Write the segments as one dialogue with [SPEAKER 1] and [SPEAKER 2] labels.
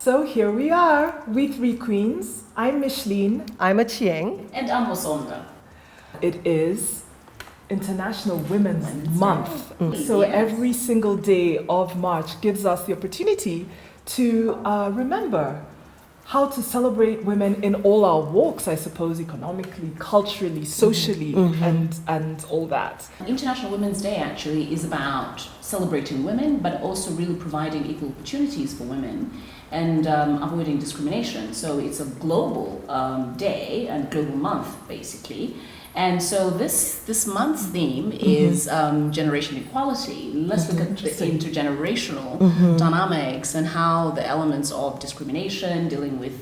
[SPEAKER 1] So here we are, we three queens. I'm Micheline.
[SPEAKER 2] I'm Achieng.
[SPEAKER 3] And I'm Musonda.
[SPEAKER 1] It is International Women's Month. So
[SPEAKER 3] Yes.
[SPEAKER 1] every single day of March gives us the opportunity to remember how to celebrate women in all our walks, I suppose, economically, culturally, socially, and all that.
[SPEAKER 3] International Women's Day actually is about celebrating women, but also really providing equal opportunities for women and avoiding discrimination. So it's a global day and global month, basically. And so this month's theme is generational equality. Let's look at the intergenerational dynamics and how the elements of discrimination, dealing with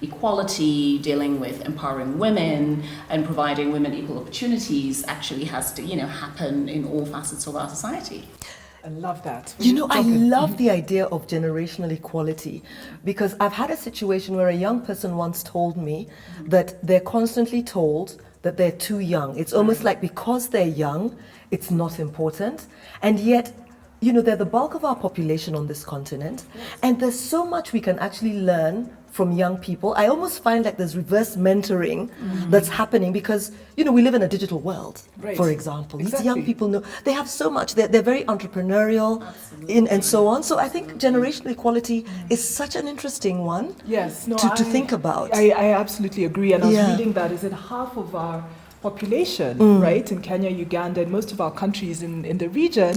[SPEAKER 3] equality, dealing with empowering women and providing women equal opportunities actually has to, happen in all facets of our society.
[SPEAKER 1] I love that.
[SPEAKER 2] I love the idea of generational equality because I've had a situation where a young person once told me that they're constantly told that they're too young. It's almost like because they're young, it's not important. And yet, they're the bulk of our population on this continent. And there's so much we can actually learn from young people. I almost find like there's reverse mentoring that's happening because, we live in a digital world, for example.
[SPEAKER 1] Exactly.
[SPEAKER 2] These young people know, they have so much, they're very entrepreneurial and so on. So I think generational equality is such an interesting one to think about.
[SPEAKER 1] I absolutely agree. And I was reading that, is it half of our population, right, in Kenya, Uganda, and most of our countries in the region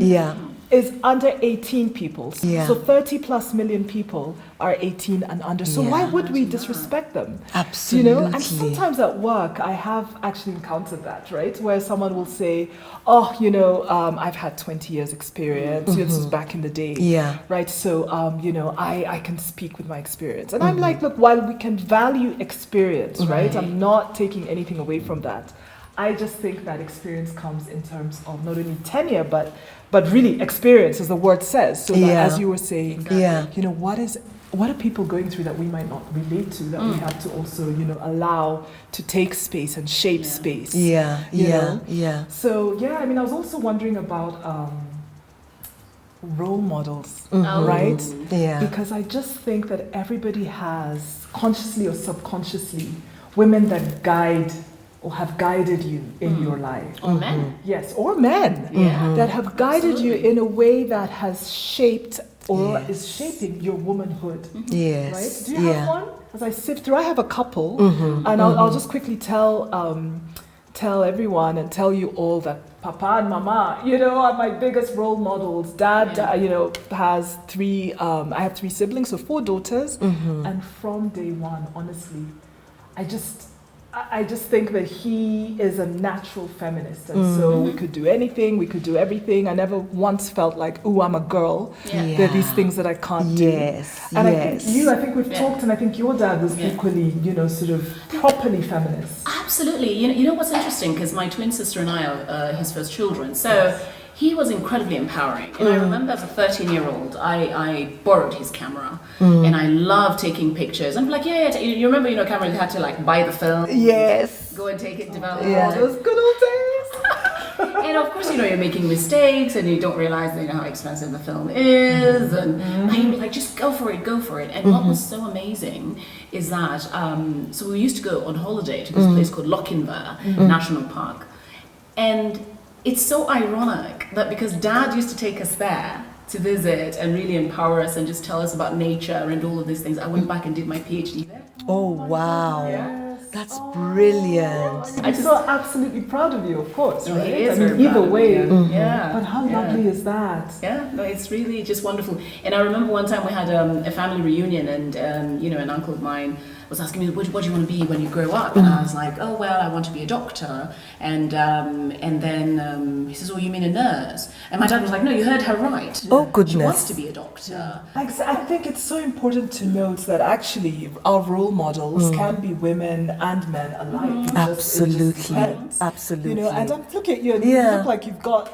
[SPEAKER 1] is under 18 people. So 30 plus million people are 18 and under. So why would we disrespect them?
[SPEAKER 2] Absolutely.
[SPEAKER 1] And sometimes at work, I have actually encountered that, right, where someone will say, I've had 20 years experience. This was back in the day. Right. So, I can speak with my experience. And I'm like, look, while we can value experience, right, I'm not taking anything away from that. I just think that experience comes in terms of not only tenure, but really experience, as the word says. So that, as you were saying, what are people going through that we might not relate to, that we have to also, allow to take space and shape space. So, I was also wondering about role models, right? Because I just think that everybody has, consciously or subconsciously, women that guide or have guided you in your life.
[SPEAKER 3] Or men.
[SPEAKER 1] Yes, or men that have guided you in a way that has shaped or is shaping your womanhood. Right? Do you have one? As I sift through, I have a couple, and I'll just quickly tell everyone and tell you all that Papa and Mama, are my biggest role models. Dad, has three. I have three siblings, so 4 daughters, and from day one, honestly, I just think that he is a natural feminist, and so we could do anything, we could do everything. I never once felt like, "Ooh, I'm a girl." There are these things that I can't do. And I think we've talked, and I think your dad was equally, sort of properly feminist.
[SPEAKER 3] Absolutely. You know what's interesting? Because my twin sister and I are his first children, so. He was incredibly empowering. And I remember as a 13-year-old, I borrowed his camera and I loved taking pictures. I'm like, you remember, camera, you had to buy the film. Go and take it, develop.
[SPEAKER 1] Those good old days.
[SPEAKER 3] And of course, you're making mistakes and you don't realize, how expensive the film is. And you'd be like, just go for it. And what was so amazing is that, so we used to go on holiday to this place called Lochinver National Park. And it's so ironic that because Dad used to take us there to visit and really empower us and just tell us about nature and all of these things, I went back and did my PhD there.
[SPEAKER 2] Oh, wow. That's brilliant.
[SPEAKER 1] I'm so absolutely proud of you, of course, right?
[SPEAKER 3] He is
[SPEAKER 1] either way.
[SPEAKER 3] But
[SPEAKER 1] how lovely is that?
[SPEAKER 3] It's really just wonderful. And I remember one time we had a family reunion and, an uncle of mine was asking me, what do you want to be when you grow up? And I was like, oh, well, I want to be a doctor. And then he says, oh, you mean a nurse? And my dad was like, no, you heard her right.
[SPEAKER 2] Oh, goodness.
[SPEAKER 3] She wants to be a doctor.
[SPEAKER 1] I think it's so important to note that actually our role models can be women and men alike.
[SPEAKER 2] Absolutely.
[SPEAKER 1] And I'm looking at you and you look like you've got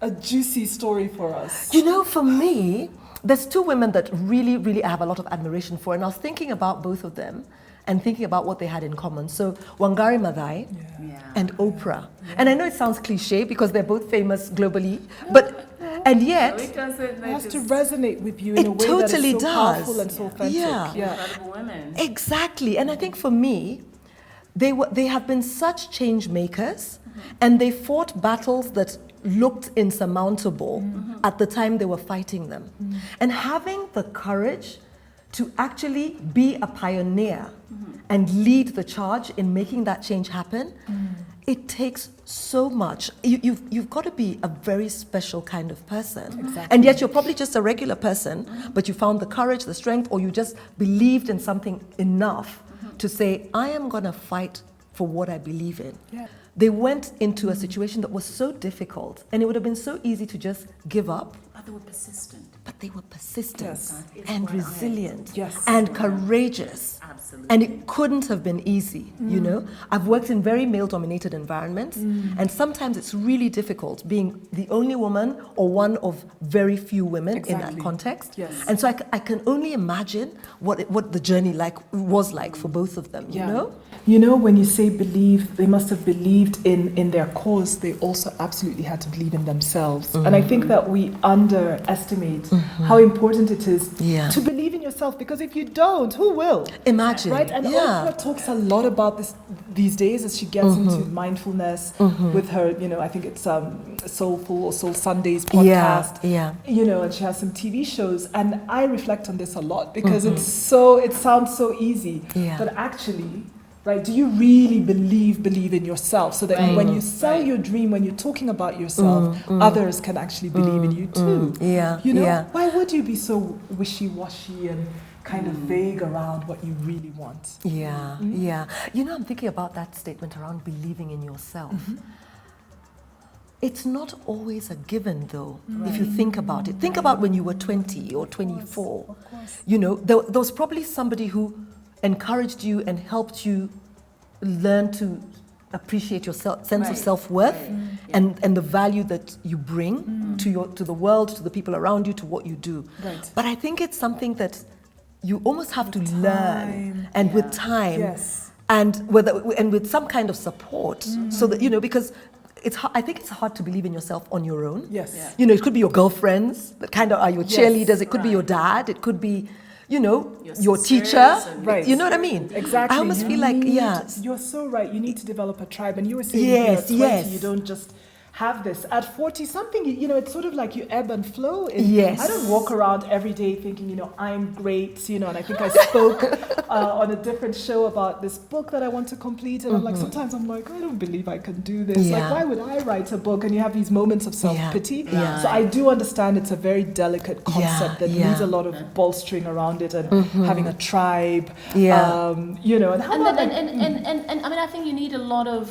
[SPEAKER 1] a juicy story for us.
[SPEAKER 2] For me, there's 2 women that really, really I have a lot of admiration for, and I was thinking about both of them and thinking about what they had in common. So Wangari Maathai and Oprah. And I know it sounds cliche because they're both famous globally, but And yet,
[SPEAKER 3] it doesn't.
[SPEAKER 1] It has to resonate with you in a way
[SPEAKER 2] totally
[SPEAKER 1] that is so
[SPEAKER 2] does.
[SPEAKER 1] powerful and so authentic.
[SPEAKER 3] Incredible women.
[SPEAKER 2] Exactly. And I think for me, they have been such change makers, and they fought battles that looked insurmountable at the time they were fighting them. And having the courage to actually be a pioneer and lead the charge in making that change happen, it takes so much. You've got to be a very special kind of person.
[SPEAKER 1] Exactly.
[SPEAKER 2] And yet you're probably just a regular person, but you found the courage, the strength, or you just believed in something enough to say, I am going to fight for what I believe in.
[SPEAKER 1] Yeah.
[SPEAKER 2] They went into a situation that was so difficult, and it would have been so easy to just give up.
[SPEAKER 3] But they were persistent.
[SPEAKER 2] But they were persistent
[SPEAKER 1] Yes.
[SPEAKER 2] and resilient
[SPEAKER 1] Yes.
[SPEAKER 2] and courageous.
[SPEAKER 3] Absolutely.
[SPEAKER 2] And it couldn't have been easy, you know? I've worked in very male-dominated environments, and sometimes it's really difficult being the only woman or one of very few women in that
[SPEAKER 1] Exactly.
[SPEAKER 2] context.
[SPEAKER 1] Yes.
[SPEAKER 2] And so I can only imagine what the journey was like for both of them, you know?
[SPEAKER 1] You know, when you say believe, they must have believed in their cause. They also absolutely had to believe in themselves. And I think that we underestimate how important it is to believe in yourself, because if you don't, who will?
[SPEAKER 2] Imagine.
[SPEAKER 1] Right? And Oprah talks a lot about this these days as she gets into mindfulness with her, you know, I think it's Soulful or Soul Sundays podcast. You know, and she has some TV shows. And I reflect on this a lot because it sounds so easy. But actually, right, do you really believe in yourself, so that when you sell your dream, when you're talking about yourself, others can actually believe in you too? You know, why would you be so wishy-washy and kind of vague around what you really want?
[SPEAKER 2] You know, I'm thinking about that statement around believing in yourself. It's not always a given, though, if you think about it. Think about when you were 20 or 24.
[SPEAKER 1] Of course.
[SPEAKER 2] You know, there was probably somebody who encouraged you and helped you learn to appreciate your sense of self-worth and the value that you bring to the world, to the people around you, to what you do. But I think it's something that you almost have to learn, and with time, and with some kind of support, so that, you know, because I think it's hard to believe in yourself on your own. You know, it could be your girlfriends that kind of are your cheerleaders. It could be your dad. It could be, you know, your teacher. You know what I mean?
[SPEAKER 1] Exactly.
[SPEAKER 2] I almost feel like,
[SPEAKER 1] you're so right. You need to develop a tribe. And you were saying, at 20, you don't just have this. At 40 something, you know, it's sort of like you ebb and flow. I don't walk around every day thinking, you know, I'm great, you know, and I think I spoke on a different show about this book that I want to complete, and I'm like, sometimes I'm like, I don't believe I can do this. Like, why would I write a book? And you have these moments of self-pity. So I do understand it's a very delicate concept that needs a lot of bolstering around it, and having a tribe, you know, and how about
[SPEAKER 3] and I mean, I think you need a lot of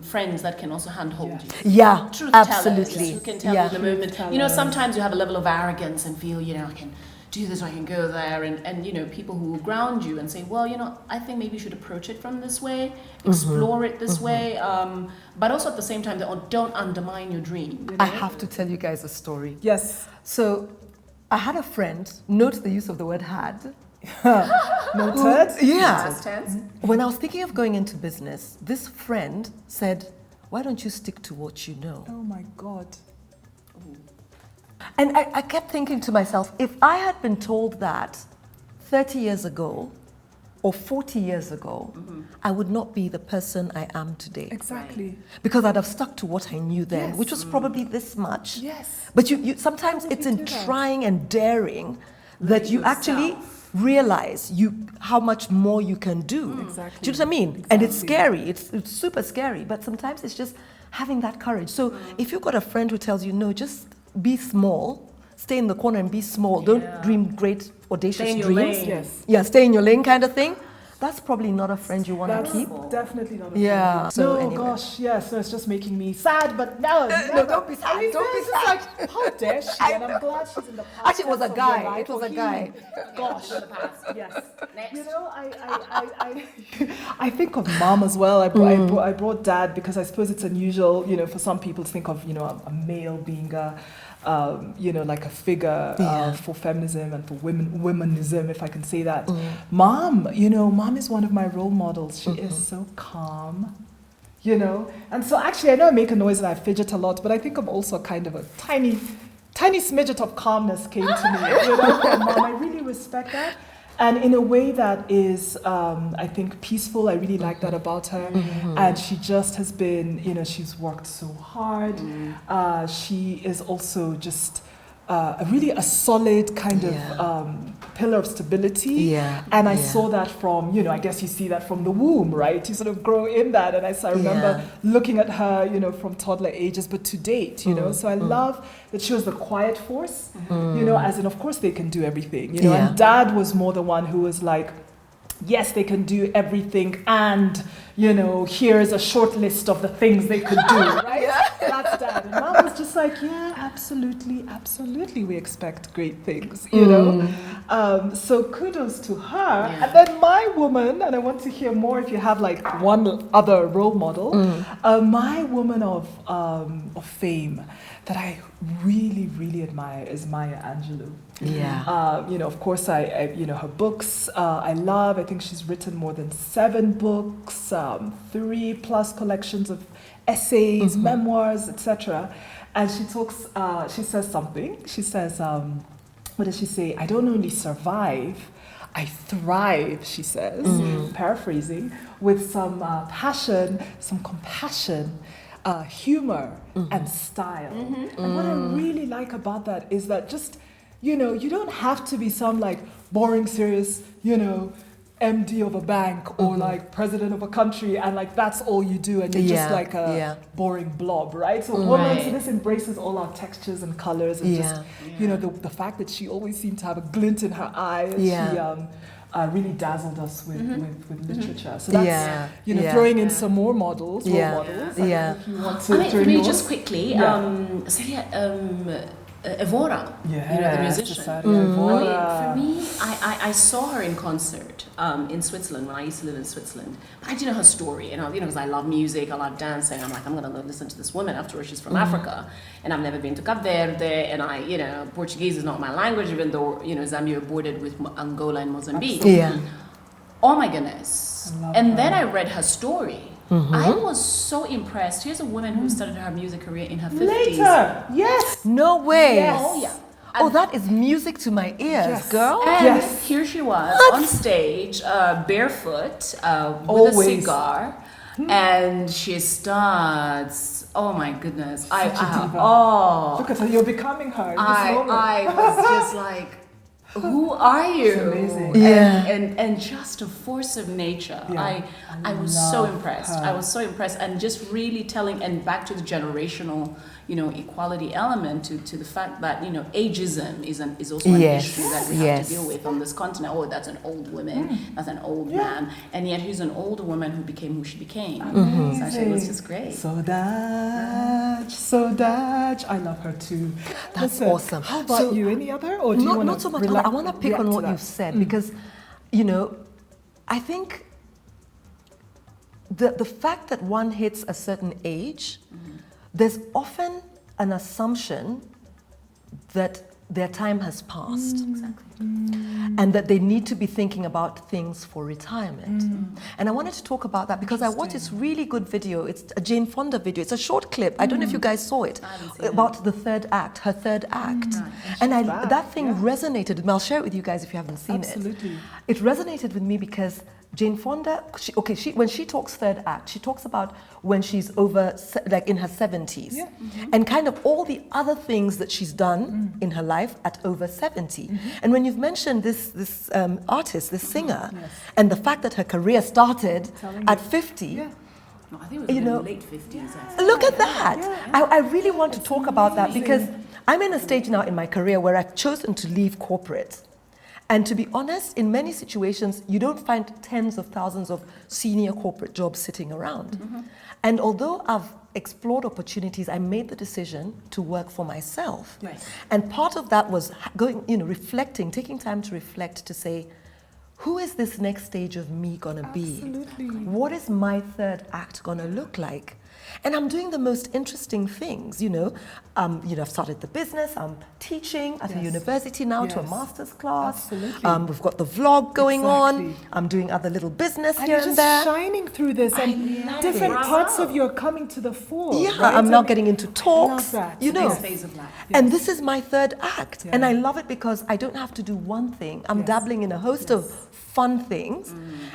[SPEAKER 3] friends that can also handhold you. Truth
[SPEAKER 2] absolutely.
[SPEAKER 3] Tellers who can tell you in the moment. You know, sometimes you have a level of arrogance and feel, you know, I can do this, or I can go there, and you know, people who will ground you and say, well, you know, I think maybe you should approach it from this way, explore it this way, but also at the same time, don't undermine your dream. You know?
[SPEAKER 2] I have to tell you guys a story.
[SPEAKER 1] Yes.
[SPEAKER 2] So I had a friend, note the use of the word had.
[SPEAKER 1] Noted?
[SPEAKER 3] Past tense.
[SPEAKER 2] When I was thinking of going into business, this friend said, why don't you stick to what you know?
[SPEAKER 1] Oh my God.
[SPEAKER 2] And I kept thinking to myself, if I had been told that 30 years ago or 40 years ago, I would not be the person I am today.
[SPEAKER 1] Exactly.
[SPEAKER 2] Because I'd have stuck to what I knew then, which was probably this much.
[SPEAKER 1] Yes.
[SPEAKER 2] But you sometimes it's in trying and daring that you actually realize how much more you can do.
[SPEAKER 1] Exactly.
[SPEAKER 2] Do you know what I mean? And it's scary. It's super scary. But sometimes it's just having that courage. So if you've got a friend who tells you, no, just be small, stay in the corner and be small. Don't dream great, audacious dreams. Stay in your lane kind of thing. That's probably not a friend you want to keep.
[SPEAKER 1] Definitely not a friend.
[SPEAKER 2] So
[SPEAKER 1] no,
[SPEAKER 2] anyway.
[SPEAKER 1] gosh, yes. No, it's just making me sad, but no,
[SPEAKER 2] don't be sad.
[SPEAKER 1] I mean,
[SPEAKER 2] Don't be
[SPEAKER 1] it's
[SPEAKER 2] sad.
[SPEAKER 1] Like, how dare she? And I'm glad she's in the past.
[SPEAKER 2] Actually, it was a guy. It was a guy.
[SPEAKER 1] Gosh, yes. You know, I think of mom as well. I brought dad because I suppose it's unusual, you know, for some people to think of, you know, a male being you know, like a figure for feminism and for womanism, if I can say that. Mom, you know, mom is one of my role models. She is so calm, you know. And so actually, I know I make a noise and I fidget a lot, but I think I'm also kind of a tiny tiny smidget of calmness came to me, you know, from Mom. I really respect that. And in a way that is, I think, peaceful. I really like that about her. And she just has been, you know, she's worked so hard. She is also just really a solid kind of pillar of stability. And I saw that from, you know, I guess you see that from the womb, right? You sort of grow in that. And I remember looking at her, you know, from toddler ages, but to date, you know. So I love that she was the quiet force, you know, as in, of course, they can do everything, you know. And Dad was more the one who was like, yes, they can do everything, and, you know, here's a short list of the things they could do, right? That's Dad. And Mom was just like, yeah, absolutely, absolutely, we expect great things, you know? So kudos to her. And then my woman, and I want to hear more if you have like one other role model, my woman of fame that I really, really admire is Maya Angelou. You know, of course, I you know, her books I love. I think she's written more than 7 books, 3+ collections of essays, memoirs, etc. And she talks, she says something. She says, what does she say? I don't only survive, I thrive, she says, paraphrasing, with some passion, some compassion, humor, and style. And what I really like about that is that just, you know, you don't have to be some like boring, serious, you know, MD of a bank or like president of a country, and like that's all you do, and you're just like a boring blob, right? So women, so this embraces all our textures and colors, and just, you know, the fact that she always seemed to have a glint in her eye, and she really dazzled us with literature. So that's, you know, throwing in some more models, role models. If you want to,
[SPEAKER 3] I mean, for me, just quickly, Evora, you know, the musician. I mean, for me, I saw her in concert in Switzerland when I used to live in Switzerland. But I didn't know her story, and you know, because I love music, I love dancing. I'm like, I'm gonna go listen to this woman. After all, she's from Africa, and I've never been to Cape Verde, and you know, Portuguese is not my language, even though, you know, Zambia bordered with Angola and Mozambique. Oh my goodness! And then I read her story. I was so impressed. Here's a woman who started her music career in her 50s.
[SPEAKER 1] Later, yes.
[SPEAKER 2] No way.
[SPEAKER 1] Yes.
[SPEAKER 3] Oh yeah.
[SPEAKER 2] Oh, that is music to my ears, girl.
[SPEAKER 3] And here she was on stage, barefoot, with a cigar, and she starts. Oh my goodness!
[SPEAKER 1] Look at her. You're becoming her.
[SPEAKER 3] I was just like, who are you?
[SPEAKER 1] It's amazing.
[SPEAKER 3] And just a force of nature. I was so impressed. I was so impressed, and just really telling, and back to the generational, you know, equality element, to the fact that, you know, ageism is also an issue that we have to deal with on this continent. Oh, that's an old woman, that's an old man, and yet he's an older woman who became who she became. So I think it was just great.
[SPEAKER 1] Sodaj, I love her too.
[SPEAKER 2] That's awesome.
[SPEAKER 1] How about you? Any other, or do you want
[SPEAKER 2] not so much. I want to pick on what you've said, because, you know, I think the fact that one hits a certain age, there's often an assumption that their time has passed. And that they need to be thinking about things for retirement. And I wanted to talk about that because I watched this really good video. It's a Jane Fonda video. It's a short clip. I don't know if you guys saw it. About the third act, her third act. And that thing resonated with me. I'll share it with you guys if you haven't seen it. It resonated with me because Jane Fonda, when she talks third act, she talks about when she's over, like in her 70s, and kind of all the other things that she's done in her life at over 70. And when you've mentioned this artist, this singer, and the fact that her career started at 50,
[SPEAKER 3] No, I think it was in the late 50s.
[SPEAKER 2] Look at that. I really want to talk about that because I'm in a stage now in my career where I've chosen to leave corporate. And to be honest, in many situations, you don't find tens of thousands of senior corporate jobs sitting around. And although I've explored opportunities, I made the decision to work for myself. And part of that was going, you know, reflecting, taking time to reflect, to say, who is this next stage of me gonna be? What is my third act gonna look like? And I'm doing the most interesting things, I've started the business, I'm teaching at a university now to a master's class.
[SPEAKER 1] Absolutely.
[SPEAKER 2] We've got the vlog going on. I'm doing other little business here and there.
[SPEAKER 1] You're just shining through this, and different parts of you are coming to the fore.
[SPEAKER 2] Yeah,
[SPEAKER 1] right?
[SPEAKER 2] I'm now getting into talks,
[SPEAKER 3] Next phase of life.
[SPEAKER 2] And this is my third act. And I love it because I don't have to do one thing. I'm dabbling in a host of fun things.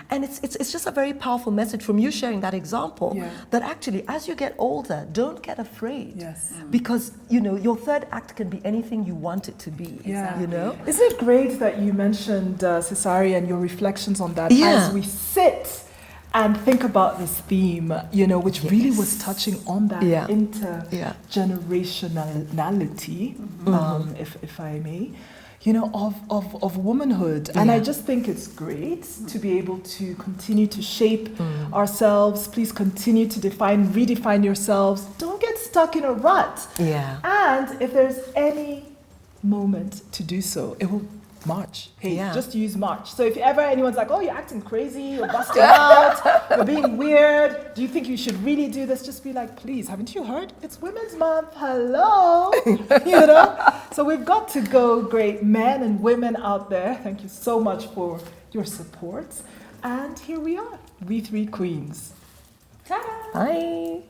[SPEAKER 2] And it's just a very powerful message from you sharing that example that actually, as you get older, don't get afraid.
[SPEAKER 1] Yes.
[SPEAKER 2] Because, your third act can be anything you want it to be.
[SPEAKER 1] Yeah.
[SPEAKER 2] Isn't
[SPEAKER 1] it great that you mentioned Cesare and your reflections on that
[SPEAKER 2] Yeah.
[SPEAKER 1] as we sit and think about this theme, which really was touching on that intergenerationality, if I may, of womanhood. And I just think it's great to be able to continue to shape ourselves. Please continue to redefine yourselves. Don't get stuck in a rut.
[SPEAKER 2] Yeah.
[SPEAKER 1] And if there's any moment to do so, it will March. Hey, just use March. So if ever anyone's like, oh, you're acting crazy, you're busting out, you're being weird, do you think you should really do this? Just be like, please, haven't you heard? It's Women's Month. Hello. So we've got to go, great men and women out there. Thank you so much for your support. And here we are, we three queens. Ta-da.
[SPEAKER 2] Bye.